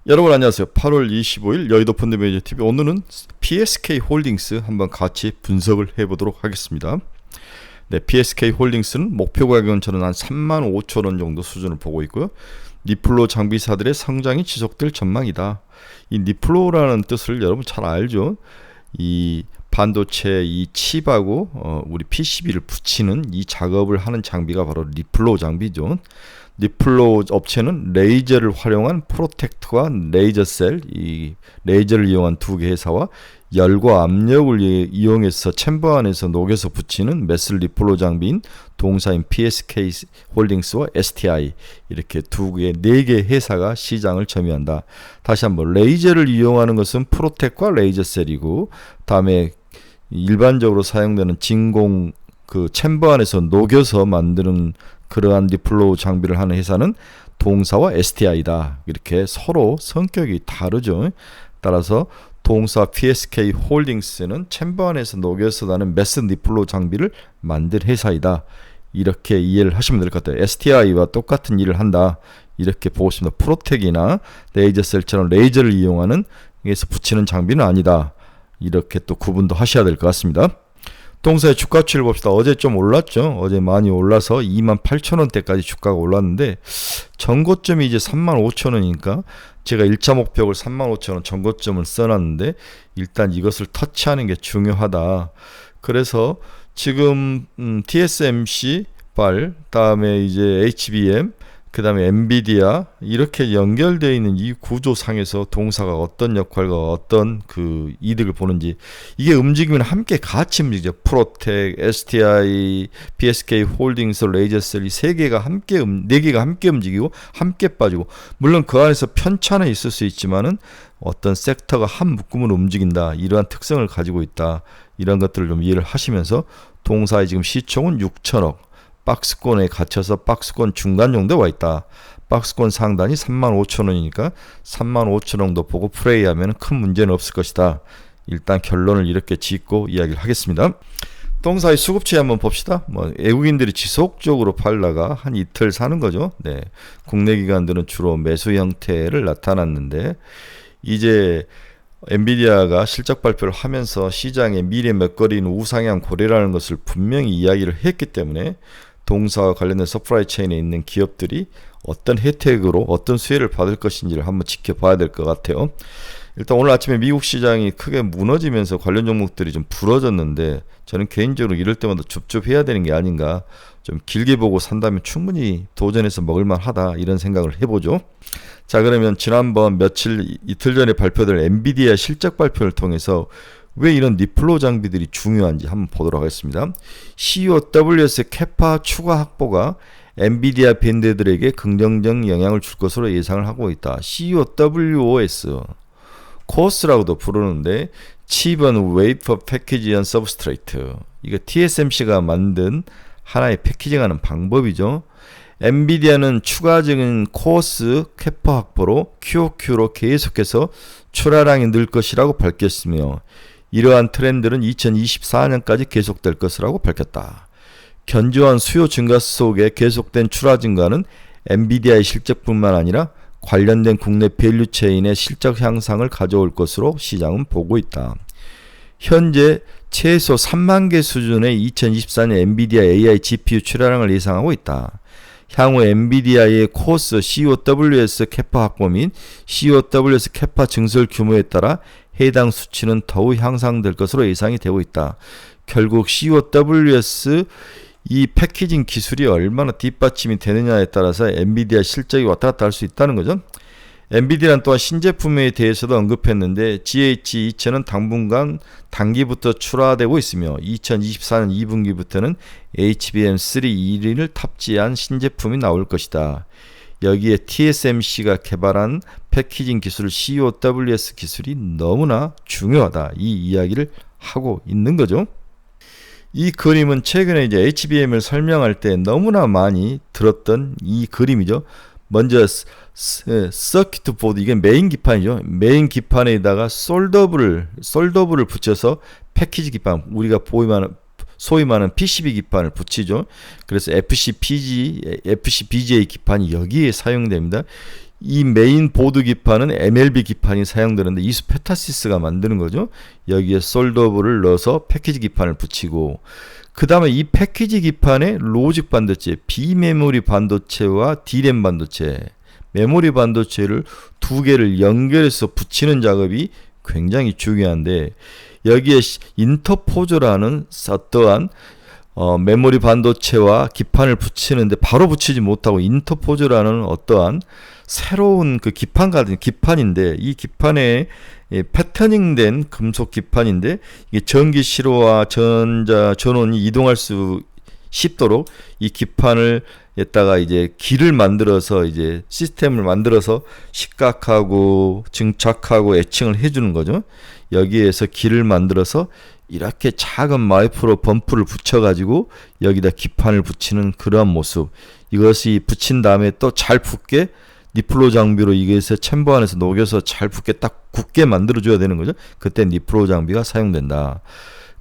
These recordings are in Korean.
여러분 안녕하세요. 8월 25일 여의도 펀드매니저TV, 오늘은 PSK 홀딩스 한번 같이 분석을 해보도록 하겠습니다. 네, PSK 홀딩스는 목표 가격은 저는 한 35,000원 정도 수준을 보고 있고요. 니플로 장비사들의 성장이 지속될 전망이다. 이 니플로라는 뜻을 여러분 잘 알죠? 이 반도체 이 칩하고 우리 PCB를 붙이는 이 작업을 하는 장비가 바로 니플로 장비죠. 니플로 업체는 레이저를 활용한 프로텍트와 레이저셀, 이 레이저를 이용한 두 개 회사와 열과 압력을 이용해서 챔버 안에서 녹여서 붙이는 메슬 니플로 장비인 동사인 PSK 홀딩스와 STI, 이렇게 네 개 회사가 시장을 점유한다. 다시 한번, 레이저를 이용하는 것은 프로텍과 레이저셀이고, 다음에 일반적으로 사용되는 진공 그 챔버 안에서 녹여서 만드는 그러한 니플로 장비를 하는 회사는 동사와 STI다. 이렇게 서로 성격이 다르죠. 따라서 동사 PSK 홀딩스는 챔버 안에서 녹여서 나는 메스 니플로 장비를 만든 회사이다. 이렇게 이해를 하시면 될 것 같아요. STI와 똑같은 일을 한다. 이렇게 보고 있습니다. 프로텍이나 레이저셀처럼 레이저를 이용하는 여기서 붙이는 장비는 아니다. 이렇게 또 구분도 하셔야 될 것 같습니다. 동사의 주가 추이를 봅시다. 어제 좀 올랐죠. 어제 많이 올라서 28,000원대까지 주가가 올랐는데, 전고점이 이제 35,000원이니까 제가 1차 목표를 35,000원 전고점을 써놨는데, 일단 이것을 터치하는 게 중요하다. 그래서 지금 TSMC 발, 다음에 이제 HBM, 그 다음에 엔비디아, 이렇게 연결되어 있는 이 구조상에서 동사가 어떤 역할과 어떤 그 이득을 보는지, 이게 움직이면 함께 같이 움직이죠. 프로텍, STI, PSK 홀딩스, 레이저셀, 이 세 개가 함께 네 개가 함께 움직이고 함께 빠지고, 물론 그 안에서 편차는 있을 수 있지만은 어떤 섹터가 한 묶음으로 움직인다, 이러한 특성을 가지고 있다. 이런 것들을 좀 이해를 하시면서, 동사의 지금 시총은 6천억, 박스권에 갇혀서 박스권 중간 정도에 와 있다. 박스권 상단이 35,000원이니까 35,000원 정도 보고 플레이하면 큰 문제는 없을 것이다. 일단 결론을 이렇게 짓고 이야기를 하겠습니다. 동사의 수급처 한번 봅시다. 외국인들이 지속적으로 팔다가 한 이틀 사는 거죠. 네, 국내 기관들은 주로 매수 형태를 나타났는데, 이제 엔비디아가 실적 발표를 하면서 시장의 미래 먹거리는 우상향 고려라는 것을 분명히 이야기를 했기 때문에, 동사와 관련된 서프라이 체인에 있는 기업들이 어떤 혜택으로 어떤 수혜를 받을 것인지를 한번 지켜봐야 될 것 같아요. 일단 오늘 아침에 미국 시장이 크게 무너지면서 관련 종목들이 좀 부러졌는데, 저는 개인적으로 이럴 때마다 줍줍해야 되는 게 아닌가, 좀 길게 보고 산다면 충분히 도전해서 먹을만 하다, 이런 생각을 해보죠. 자, 그러면 지난번 이틀 전에 발표될 엔비디아 실적 발표를 통해서 왜 이런 니플로 장비들이 중요한지 한번 보도록 하겠습니다. COWS 캐파 추가 확보가 엔비디아 밴드들에게 긍정적 영향을 줄 것으로 예상을 하고 있다. COWS, 코스라고도 부르는데 칩은 웨이퍼 패키지 앤 서브스트레이트, 이거 TSMC가 만든 하나의 패키징하는 방법이죠. 엔비디아는 추가적인 코어스 캐파 확보로 QOQ로 계속해서 출하량이 늘 것이라고 밝혔으며, 이러한 트렌드는 2024년까지 계속될 것이라고 밝혔다. 견조한 수요 증가 속에 계속된 출하 증가는 엔비디아의 실적뿐만 아니라 관련된 국내 밸류 체인의 실적 향상을 가져올 것으로 시장은 보고 있다. 현재 최소 3만 개 수준의 2024년 엔비디아 AI GPU 출하량을 예상하고 있다. 향후 엔비디아의 코스 COWS 캐파 확보 및 COWS 캐파 증설 규모에 따라 해당 수치는 더욱 향상될 것으로 예상이 되고 있다. 결국 COWS 이 패키징 기술이 얼마나 뒷받침이 되느냐에 따라서 엔비디아 실적이 왔다 갔다 할 수 있다는 거죠. 엔비디아는 또한 신제품에 대해서도 언급했는데, GH2000은 당분간 단기부터 출하되고 있으며 2024년 2분기부터는 HBM3 1을 탑재한 신제품이 나올 것이다. 여기에 TSMC가 개발한 패키징 기술 COWS 기술이 너무나 중요하다, 이 이야기를 하고 있는 거죠. 이 그림은 최근에 이제 HBM을 설명할 때 너무나 많이 들었던 이 그림이죠. 먼저 서큐트 보드, 이게 메인 기판이죠. 메인 기판에다가 솔더블을 붙여서 패키지 기판, 우리가 소위 말하는 PCB 기판을 붙이죠. 그래서 FCBGA 기판이 여기에 사용됩니다. 이 메인 보드 기판은 MLB 기판이 사용되는데 이수페타시스가 만드는 거죠. 여기에 솔더블을 넣어서 패키지 기판을 붙이고, 그 다음에 이 패키지 기판에 로직 반도체, 비메모리 반도체와 D램 반도체, 메모리 반도체를 두 개를 연결해서 붙이는 작업이 굉장히 중요한데, 여기에 인터포저라는 어떠한 메모리 반도체와 기판을 붙이는데 바로 붙이지 못하고, 인터포저라는 어떠한 새로운 그 기판 같은 기판인데, 이 기판에 패터닝된 금속 기판인데, 이게 전기 실호와 전원이 이동할 수 쉽도록 이 기판을 에다가 이제 길을 만들어서 이제 시스템을 만들어서 식각하고 증착하고 애칭을 해주는 거죠. 여기에서 길을 만들어서 이렇게 작은 마이크로 범프를 붙여가지고 여기다 기판을 붙이는 그러한 모습. 이것이 붙인 다음에 또 잘 붙게 니플로 장비로 이것에 챔버 안에서 녹여서 잘 붙게 딱 굳게 만들어줘야 되는 거죠. 그때 니플로 장비가 사용된다.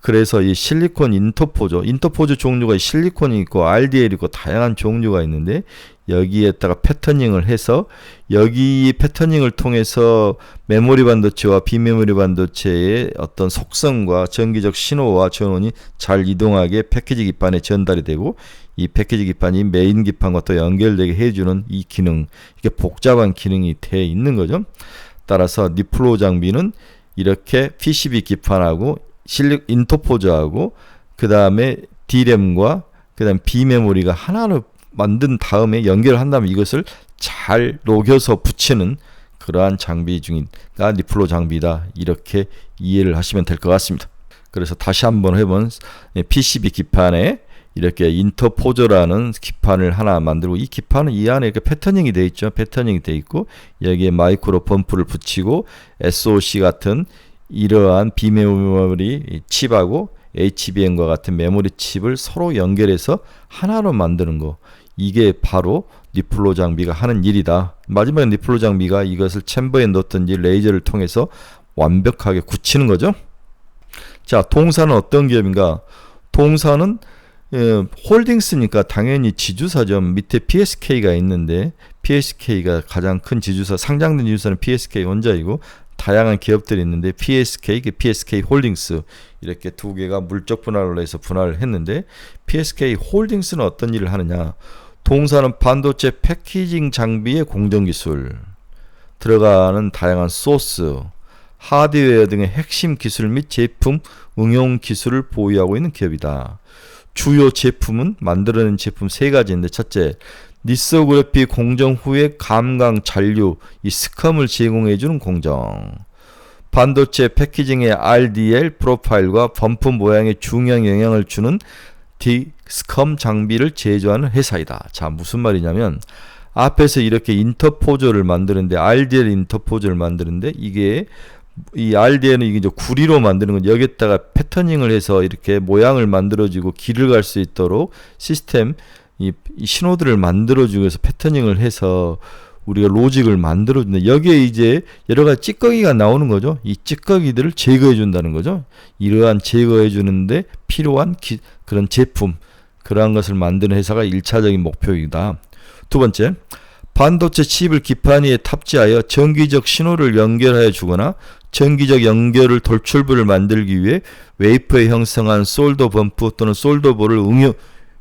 그래서 이 실리콘 인터포저 종류가 실리콘이 있고 RDL이 있고 다양한 종류가 있는데, 여기에다가 패터닝을 해서 여기 패터닝을 통해서 메모리 반도체와 비메모리 반도체의 어떤 속성과 전기적 신호와 전원이 잘 이동하게 패키지 기판에 전달이 되고, 이 패키지 기판이 메인 기판과 또 연결되게 해주는 이 기능, 이게 복잡한 기능이 돼 있는 거죠. 따라서 니플로 장비는 이렇게 PCB 기판하고 인터포저하고 그 다음에 D램과 그 다음에 비메모리가 하나로 만든 다음에 연결한 다음에 이것을 잘 녹여서 붙이는 그러한 장비 중인가 니플로 장비다, 이렇게 이해를 하시면 될 것 같습니다. 그래서 다시 한번 해본 PCB 기판에 이렇게 인터포저라는 기판을 하나 만들고, 이 기판은 이 안에 이렇게 패터닝이 되어 있죠. 패터닝이 되어 있고 여기에 마이크로 펌프를 붙이고 SOC 같은 이러한 비메모리 칩하고 HBM과 같은 메모리 칩을 서로 연결해서 하나로 만드는 거, 이게 바로 니플로 장비가 하는 일이다. 마지막에 니플로 장비가 이것을 챔버에 넣든지 레이저를 통해서 완벽하게 굳히는 거죠. 자, 동사는 어떤 기업인가? 동사는 홀딩스니까 당연히 지주사죠. 밑에 PSK가 있는데 PSK가 가장 큰 지주사, 상장된 지주사는 PSK 혼자이고 다양한 기업들이 있는데 PSK 홀딩스, 이렇게 두 개가 물적 분할을 해서 분할을 했는데, PSK 홀딩스는 어떤 일을 하느냐? 동사는 반도체 패키징 장비의 공정기술, 들어가는 다양한 소스, 하드웨어 등의 핵심 기술 및 제품 응용 기술을 보유하고 있는 기업이다. 주요 제품은 만들어낸 제품 세 가지인데, 첫째, 리소그래피 공정 후에 감강 잔류, 이 스컴을 제공해주는 공정. 반도체 패키징의 RDL 프로파일과 범프 모양에 중요한 영향을 주는 스컴 장비를 제조하는 회사이다. 자, 무슨 말이냐면, 앞에서 이렇게 인터포저를 만드는데, RDL 인터포저를 만드는데, 이게 이 RDL은 이게 이제 구리로 만드는 건, 여기다가 패터닝을 해서 이렇게 모양을 만들어주고 길을 갈 수 있도록 시스템 이 신호들을 만들어주기 위해서 패터닝을 해서 우리가 로직을 만들어준다. 여기에 이제 여러 가지 찌꺼기가 나오는 거죠. 이 찌꺼기들을 제거해 준다는 거죠. 이러한 제거해 주는데 필요한 그런 제품, 그러한 것을 만드는 회사가 1차적인 목표이다. 두 번째, 반도체 칩을 기판 위에 탑재하여 전기적 신호를 연결하여 주거나 전기적 연결을 돌출부를 만들기 위해 웨이퍼에 형성한 솔더 범프 또는 솔더볼을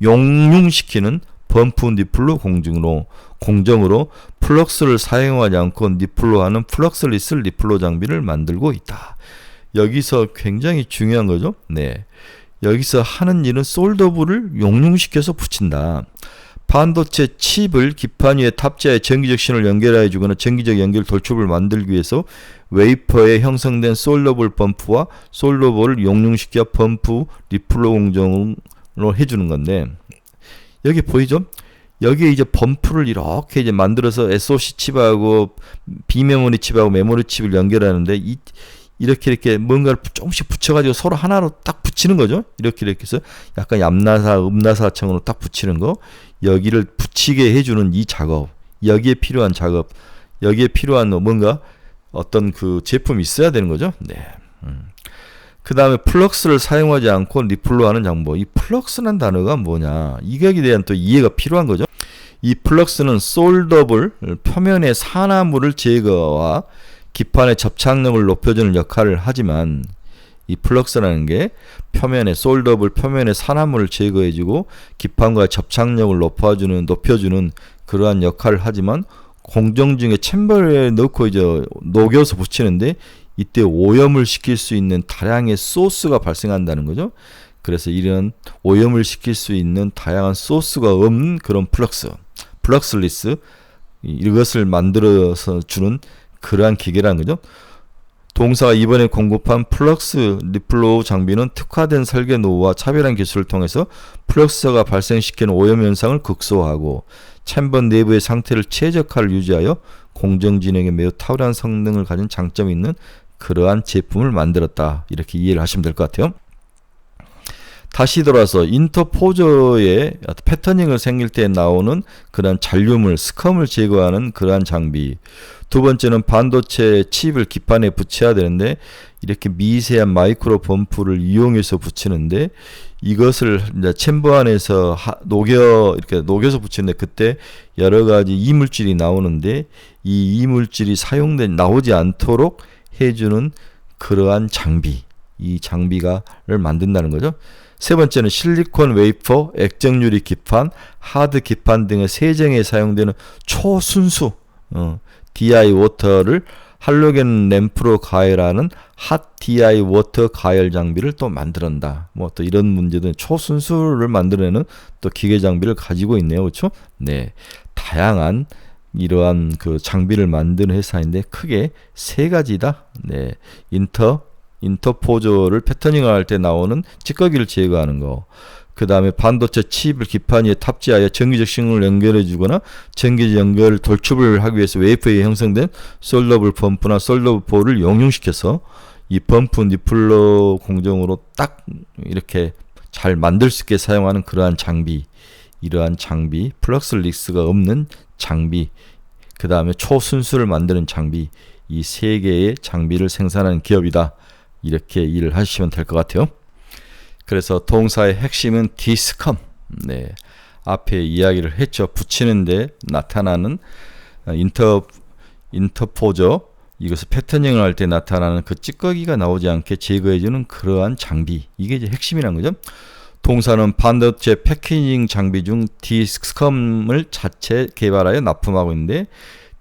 용융시키는 범프 니플로 공정으로 플럭스를 사용하지 않고 니플로 하는 플럭스리스 니플로 장비를 만들고 있다. 여기서 굉장히 중요한 거죠. 네, 여기서 하는 일은 솔더볼을 용융시켜서 붙인다. 반도체 칩을 기판 위에 탑재해 전기적 신호를 연결해 주거나 전기적 연결 돌출부를 만들기 위해서 웨이퍼에 형성된 솔더볼 범프와 솔더볼을 용융시켜 범프 니플로 공정으로 해주는 건데, 여기 보이죠? 여기에 이제 범프를 이렇게 이제 만들어서 SOC 칩하고 비메모리 칩하고 메모리 칩을 연결하는데, 이렇게 뭔가를 조금씩 붙여가지고 서로 하나로 딱 붙이는 거죠. 이렇게 해서 약간 음나사청으로 딱 붙이는 거, 여기를 붙이게 해주는 이 작업, 여기에 필요한 작업, 여기에 필요한 뭔가 어떤 그 제품이 있어야 되는 거죠. 네. 그 다음에 플럭스를 사용하지 않고 리플로 하는 장보. 이 플럭스라는 단어가 뭐냐, 이거에 대한 또 이해가 필요한 거죠. 이 플럭스는 솔더블 표면의 산화물을 제거와 기판의 접착력을 높여주는 역할을 하지만 이 플럭스라는 게 표면의 솔더블 표면의 산화물을 제거해주고 기판과 접착력을 높여주는 그러한 역할을 하지만 공정 중에 챔버에 넣고 이제 녹여서 붙이는데 이때 오염을 시킬 수 있는 다량의 소스가 발생한다는 거죠. 그래서 이런 오염을 시킬 수 있는 다양한 소스가 없는 그런 플럭스리스 이것을 만들어서 주는 그러한 기계라는 거죠. 동사가 이번에 공급한 플럭스 리플로우 장비는 특화된 설계 노후와 차별한 기술을 통해서 플럭스가 발생시키는 오염 현상을 극소화하고 챔버 내부의 상태를 최적화를 유지하여 공정 진행에 매우 탁월한 성능을 가진 장점이 있는 그러한 제품을 만들었다. 이렇게 이해를 하시면 될 것 같아요. 다시 돌아서 인터포저의 패터닝을 생길 때 나오는 그러한 잔류물, 스컴을 제거하는 그러한 장비. 두 번째는 반도체 칩을 기판에 붙여야 되는데 이렇게 미세한 마이크로 범프를 이용해서 붙이는데 이것을 이제 챔버 안에서 이렇게 녹여서 붙이는데 그때 여러 가지 이물질이 나오는데 이 이물질이 나오지 않도록 해주는 그러한 장비. 이 장비를 만든다는 거죠. 세 번째는 실리콘 웨이퍼, 액정유리 기판, 하드 기판 등의 세정에 사용되는 초순수 DI 워터를 할로겐 램프로 가열하는 핫 DI 워터 가열 장비를 또 만들었다. 뭐 또 이런 문제도 초순수를 만들어내는 또 기계 장비를 가지고 있네요. 그렇죠? 네. 다양한 이러한 그 장비를 만드는 회사인데 크게 세 가지다. 네. 인터포저를 패터닝을 할 때 나오는 찌꺼기를 제거하는 거. 그 다음에 반도체 칩을 기판 위에 탑재하여 전기적 신호를 연결해 주거나 전기적 연결 돌출을 하기 위해서 웨이퍼에 형성된 솔더블 펌프나 솔더블 볼을 용융시켜서 이 펌프 니플러 공정으로 딱 이렇게 잘 만들 수 있게 사용하는 그러한 장비. 이러한 장비, 플럭스리스가 없는 장비, 그 다음에 초순수를 만드는 장비, 이 세 개의 장비를 생산하는 기업이다. 이렇게 일을 하시면 될 것 같아요. 그래서 동사의 핵심은 디스컴. 네. 앞에 이야기를 했죠. 붙이는데 나타나는 인터포저. 이것을 패터닝을 할 때 나타나는 그 찌꺼기가 나오지 않게 제거해주는 그러한 장비. 이게 이제 핵심이라는 거죠. 동사는 반도체 패키징 장비 중 디스컴을 자체 개발하여 납품하고 있는데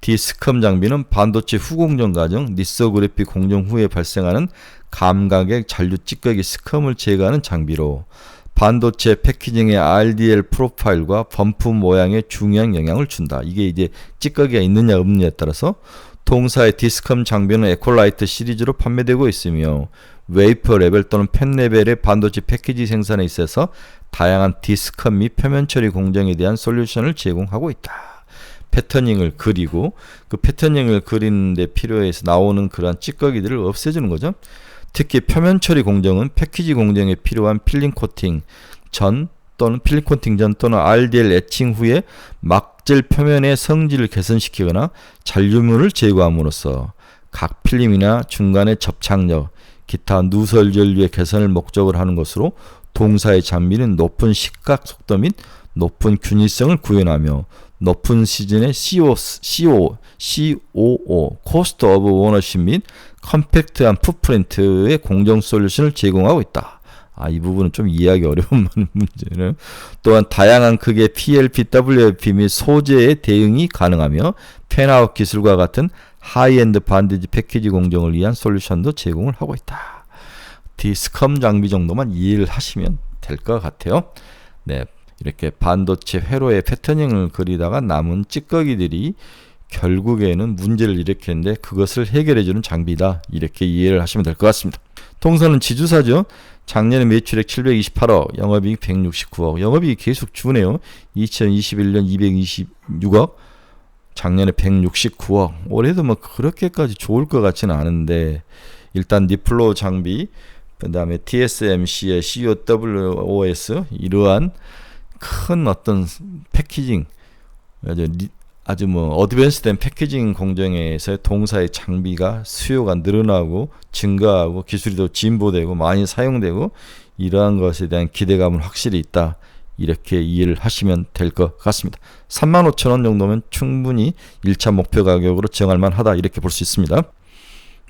디스컴 장비는 반도체 후공정 과정, 리소그래피 공정 후에 발생하는 감각의 잔류 찌꺼기 스컴을 제거하는 장비로 반도체 패키징의 RDL 프로파일과 범프 모양에 중요한 영향을 준다. 이게 이제 찌꺼기가 있느냐 없느냐에 따라서 동사의 디스컴 장비는 에콜라이트 시리즈로 판매되고 있으며 웨이퍼 레벨 또는 펜 레벨의 반도체 패키지 생산에 있어서 다양한 디스컴 및 표면 처리 공정에 대한 솔루션을 제공하고 있다. 패터닝을 그리고 그 패터닝을 그리는데 필요해서 나오는 그러한 찌꺼기들을 없애주는 거죠. 특히 표면 처리 공정은 패키지 공정에 필요한 필링 코팅 전 또는 RDL 애칭 후에 막질 표면의 성질을 개선시키거나 잔류물을 제거함으로써 각 필름이나 중간의 접착력, 기타 누설 전류의 개선을 목적으로 하는 것으로 동사의 장비는 높은 시각 속도 및 높은 균일성을 구현하며 높은 시즌의 COO, 코스트 오브 오너십 및 컴팩트한 풋프린트의 공정 솔루션을 제공하고 있다. 이 부분은 좀 이해하기 어려운 문제는 또한 다양한 크기의 PLP, WLP 및 소재의 대응이 가능하며 펜아웃 기술과 같은 하이엔드 반디지 패키지 공정을 위한 솔루션도 제공을 하고 있다. 디스컴 장비 정도만 이해를 하시면 될 것 같아요. 네, 이렇게 반도체 회로에 패터닝을 그리다가 남은 찌꺼기들이 결국에는 문제를 일으키는데 그것을 해결해주는 장비다. 이렇게 이해를 하시면 될 것 같습니다. 동사는 지주사죠. 작년에 매출액 728억, 영업이익 169억. 영업이익이 계속 주네요. 2021년 226억, 작년에 169억. 올해도 뭐 그렇게까지 좋을 것 같지는 않은데 일단 니플로 장비, 그 다음에 TSMC의 COWOS 이러한 큰 어떤 패키징, 아주 뭐 어드밴스된 패키징 공정에서 동사의 장비가 수요가 늘어나고 증가하고 기술이 더 진보되고 많이 사용되고 이러한 것에 대한 기대감은 확실히 있다. 이렇게 이해를 하시면 될 것 같습니다. 35,000원 정도면 충분히 1차 목표 가격으로 정할 만하다 이렇게 볼 수 있습니다.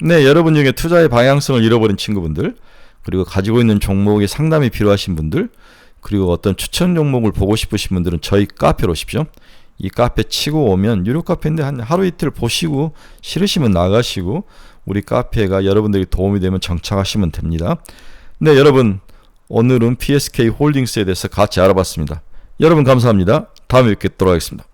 네, 여러분 중에 투자의 방향성을 잃어버린 친구분들, 그리고 가지고 있는 종목에 상담이 필요하신 분들, 그리고 어떤 추천 종목을 보고 싶으신 분들은 저희 카페로 오십시오. 이 카페 치고 오면 유료 카페인데 한 하루 이틀 보시고 싫으시면 나가시고 우리 카페가 여러분들이 도움이 되면 정착하시면 됩니다. 네, 여러분 오늘은 PSK 홀딩스에 대해서 같이 알아봤습니다. 여러분 감사합니다. 다음에 뵙도록 하겠습니다.